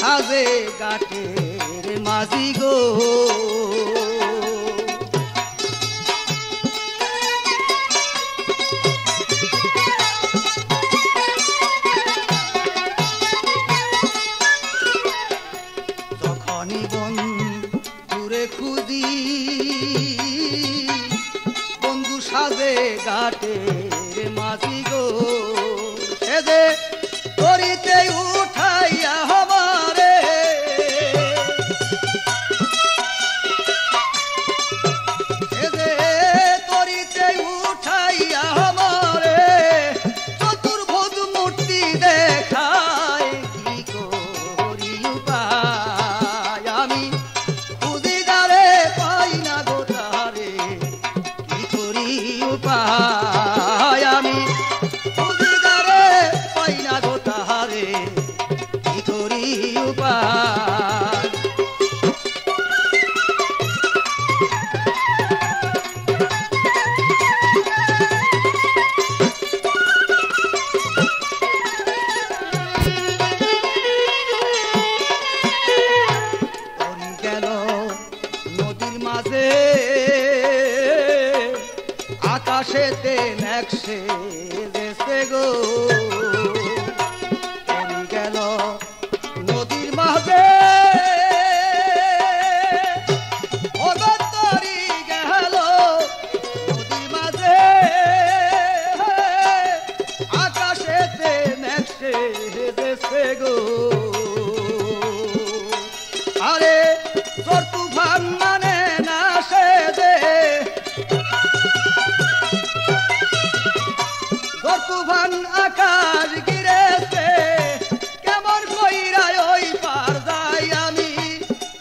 সাজে ঘাটের মাঝি গো যখনই বন্ধুরে খুঁজি বন্ধু সাজে ঘাটের মাঝি গো সেজে করিতে উঠাইয়া হবারে সেজে করিতে উঠাইয়া হবারে চতুর্ভুজ মূর্তি দেখায় কি করি উপায় আমি খুঁজি যারে পাই না গো তারে কি করি উপায় আমি খুঁজি যারে পাই না গো তারে কি করি উপায় গেল নদীর মাঝে আকাশেতে নেকশে দেশে গো গেল নদীর মাঝে অগতরি গেল নদীর মাঝে আকাশেতে নেকশে দেশে গো আরে তোর তুফান মানে না সে দে তোর তুফান আকাশ গিরেছে কেমন কইরা ওই পার যাই আমি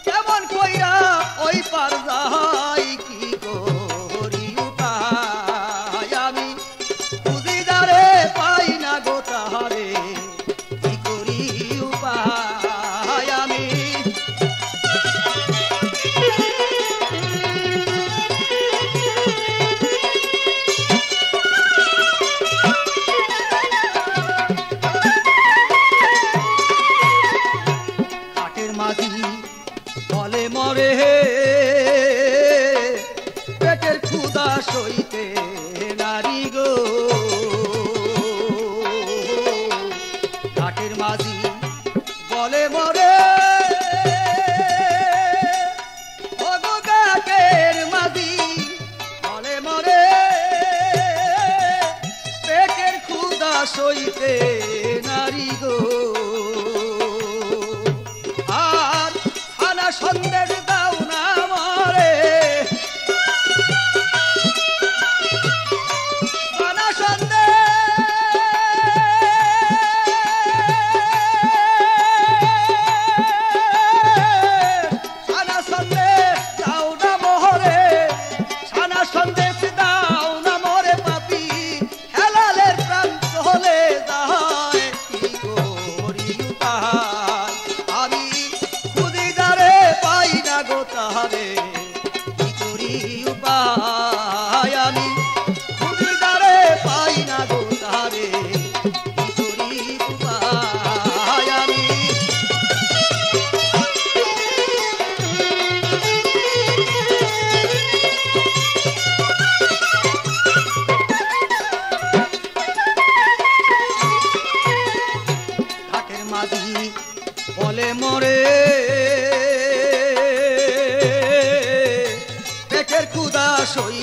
কেমন কইরা ওই পার যাই কি করি উপায় আমি খুঁজি যারে পাই না গো তাহারে কি করি উপায় আমি মাঝি বলে মরে পেটের ক্ষুধা সইতে নারী গো ঘাটের মাঝি বলে মরে ঘাটের মাঝি বলে মরে পেটের ক্ষুধা সইতে নারী গো সন্দেশ দাও না মরে খানা সন্দেশ দাও না মরে খানা সন্দেশ দাও না মরে পাপি হেলালের প্রাণ হলে যায় কি করি উপায় আমি পাই না গো তাহারে কি করি উপায় আমি খুঁজি যারে পাই না গো তাহারে কি করি উপায় আমি ঘাটের মাঝি বলে মরে পেটের ক্ষুধা সই